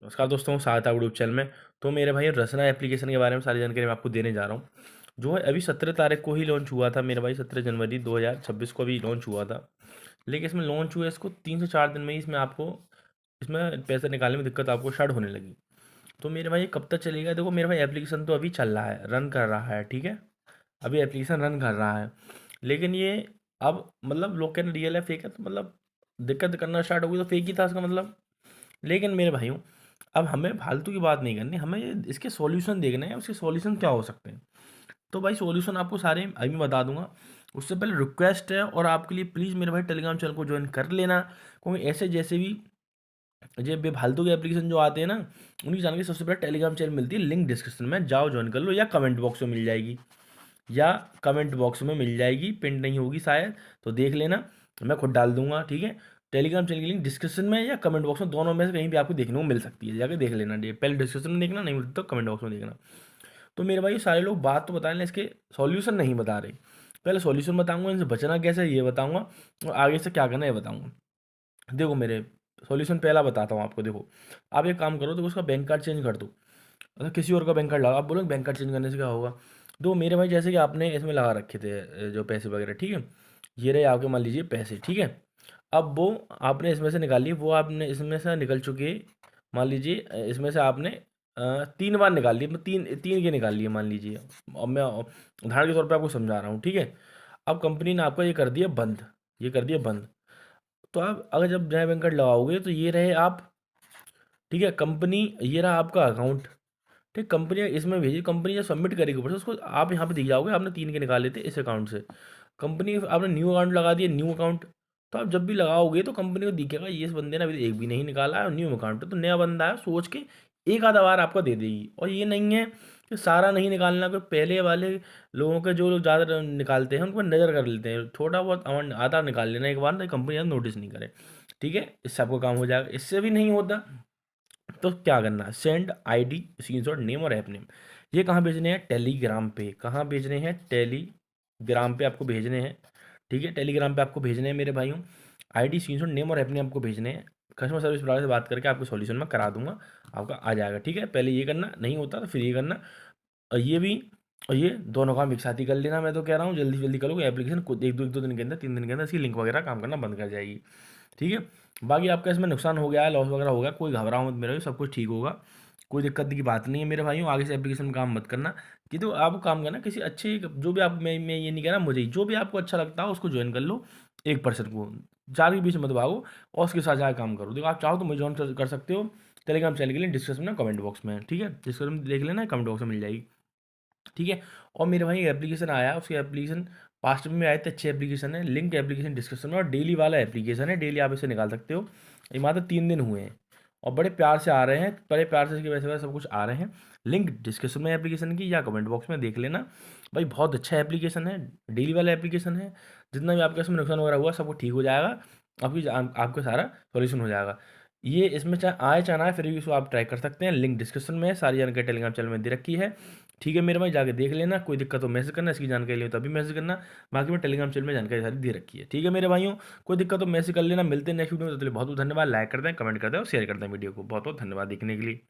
नमस्कार दोस्तों, स्वागत है यूट्यूब चैनल में। तो मेरे भाई रसना एप्लीकेशन के बारे में सारी जानकारी मैं आपको देने जा रहा हूँ, जो है अभी 17 तारीख को ही लॉन्च हुआ था मेरे भाई। 17 जनवरी 2026 को अभी लॉन्च हुआ था। लेकिन इसमें लॉन्च हुए इसको 3 से 4 दिन में ही इसमें आपको इसमें पैसे निकालने में दिक्कत आपको स्टार्ट होने लगी। तो मेरे भाई ये कब तक चलेगा? देखो मेरे भाई, एप्लीकेशन तो अभी चल रहा है, रन कर रहा है, ठीक है। अभी एप्लीकेशन रन कर रहा है, लेकिन ये अब मतलब लोग कहते रियल है फेक है, तो मतलब दिक्कत करना स्टार्ट हो गई तो फेक ही था इसका मतलब। लेकिन मेरे भाइयों, अब हमें फालतू की बात नहीं करनी, हमें इसके सॉल्यूशन देखना है, उसके सॉल्यूशन क्या हो सकते हैं। तो भाई सॉल्यूशन आपको सारे अभी मैं बता दूंगा। उससे पहले रिक्वेस्ट है और आपके लिए प्लीज़ मेरे भाई टेलीग्राम चैनल को ज्वाइन कर लेना, क्योंकि ऐसे जैसे भी ये बेफालतू के एप्लीकेशन जो आते हैं ना, उनकी जानकारी सबसे पहले टेलीग्राम चैनल मिलती है। लिंक डिस्क्रिप्शन में जाओ, ज्वाइन कर लो, या कमेंट बॉक्स में मिल जाएगी, या कमेंट बॉक्स में मिल जाएगी, पिन नहीं होगी शायद, तो देख लेना, मैं खुद डाल दूंगा, ठीक है। टेलीग्राम चैनल की लिंक डिस्क्रिप्शन में या कमेंट बॉक्स में, दोनों में से कहीं भी आपको देखने को मिल सकती है, जाकर देख लेना। पहले डिस्क्रिप्शन में देखना, नहीं मिलती तो कमेंट बॉक्स में देखना। तो मेरे भाई सारे लोग बात तो बता रहे हैं, इसके सॉल्यूशन नहीं बता रहे। पहले सॉल्यूशन बताऊंगा, इनसे बचना कैसे है ये बताऊंगा, और आगे से क्या करना है ये बताऊंगा। देखो मेरे, सॉल्यूशन पहला बताता हूँ आपको। देखो आप एक काम करो, देखो उसका बैंक कार्ड चेंज कर दो, मतलब किसी और का बैंक कार्ड लगा। आप बोलोगे बैंक कार्ड चेंज करने से क्या होगा? तो मेरे भाई जैसे कि आपने इसमें लगा रखे थे जो पैसे वगैरह, ठीक है, ये रहे आपके, मान लीजिए पैसे, ठीक है। अब वो आपने इसमें से निकाल लिए, वो आपने इसमें से निकल चुके, मान लीजिए इसमें से आपने 3 बार निकाल लिए, मतलब तीन तीन के निकाल लिए मान लीजिए। अब मैं उदाहरण के तौर पे आपको समझा रहा हूँ, ठीक है। अब कंपनी ने आपका ये कर दिया बंद, ये कर दिया बंद। तो आप अगर जब नया बैंक कार्ड लगाओगे तो ये रहे आप, ठीक है, कंपनी, ये रहा आपका अकाउंट, ठीक। कंपनी इसमें भेजी, कंपनी जब सबमिट करेगी ऊपर से उसको, आप यहाँ पे दिख जाओगे, आपने 3 के निकाले थे इस अकाउंट से। कंपनी आपने न्यू अकाउंट लगा दिया, न्यू अकाउंट। तो आप जब भी लगाओगे तो कंपनी को दिखेगा ये इस बंदे ने अभी एक भी नहीं निकाला है और न्यू अकाउंट है, तो नया बंदा है सोच के एक आधा बार आपका दे देगी। और ये नहीं है कि सारा नहीं निकालना, कोई पहले वाले लोगों के जो लोग ज़्यादा निकालते हैं उनको नज़र कर लेते हैं, थोड़ा बहुत अमाउंट आधा निकाल लेना एक बार, तो कंपनी नोटिस नहीं करे, ठीक है। इससे आपको काम हो जाएगा। इससे भी नहीं होता तो क्या करना है, सेंड आईडी स्क्रीनशॉट नेम और ऐप नेम। ये कहाँ भेजने हैं? टेलीग्राम पे। कहाँ भेजने हैं? टेलीग्राम पे आपको भेजने हैं, ठीक है। टेलीग्राम पे आपको भेजने हैं मेरे भाइयों। आईडी स्क्रीनशॉट नेम और ऐप नेम आपको भेजने हैं। कस्टमर सर्विस प्रोवाइडर से बात करके आपको सॉल्यूशन में करा दूंगा, आपका आ जाएगा, ठीक है। पहले ये करना, नहीं होता तो फिर ये करना, और ये भी, और ये दोनों काम एक साथ ही कर लेना। मैं तो कह रहा हूँ जल्दी जल्दी करोगे, एप्लीकेशन को एक दो दिन के अंदर, 3 दिन के अंदर इसकी लिंक वगैरह काम करना बंद कर जाएगी, ठीक है। बाकी आपका इसमें नुकसान हो गया है, लॉस वगैरह हो गया, कोई घबराओ मत मेरे भाई, सब कुछ ठीक होगा। कोई दिक्कत की बात नहीं है मेरे भाइयों। आगे से एप्लीकेशन में काम मत करना, कि तो आप काम करना किसी अच्छे, जो भी आप, मैं ये नहीं कह रहा मुझे ही, जो भी आपको अच्छा लगता हो उसको ज्वाइन कर लो। एक पर्सन को, 4 के बीच मत भागो, और उसके साथ जाकर काम करो। देखो आप चाहो तो मुझे ज्वाइन कर सकते हो। टेलीग्राम चैनल के लिए डिस्क्रिप्शन में कमेंट बॉक्स में, ठीक है, डिस्क्रिप्शन में देख लेना, कमेंट बॉक्स में मिल जाएगी, ठीक है। और मेरे भाई एप्लीकेशन आया, उसके एप्लीकेशन पास्ट में आए थे, अच्छे एप्लीकेशन है, लिंक एप्लीकेशन डिस्क्रिप्शन में, और डेली वाला एप्लीकेशन है, डेली आप इसे निकाल सकते हो। ये मात्र 3 दिन हुए हैं और बड़े प्यार से आ रहे हैं, बड़े प्यार से इसके वैसे वैसे सब कुछ आ रहे हैं। लिंक डिस्क्रिप्शन में एप्लीकेशन की, या कमेंट बॉक्स में देख लेना। भाई बहुत अच्छा एप्लीकेशन है, डेली वाला एप्लीकेशन है। जितना भी आपके इसमें नुकसान वगैरह हुआ सब कुछ ठीक हो जाएगा, आपका सारा सॉल्यूशन हो जाएगा। ये इसमें चाहे आए चाहे ना आए, फिर भी इसको आप ट्राई कर सकते हैं। लिंक डिस्क्रिप्शन में है, सारी जानकारी टेलीग्राम चैनल में दे रखी है, ठीक है मेरे भाई, जाके देख लेना। कोई दिक्कत हो मैसेज करना, इसकी जानकारी ले तो अभी मैसेज करना। बाकी मैं टेलीग्राम चैनल में जानकारी सारी दे रखी है, ठीक है मेरे भाइयों। कोई दिक्कत हो मैसेज कर लेना। मिलते हैं नेक्स्ट वीडियो में, तो बहुत बहुत धन्यवाद। लाइक करते हैं, कमेंट करते हैं और शेयर करते हैं वीडियो को। बहुत बहुत धन्यवाद देखने के लिए।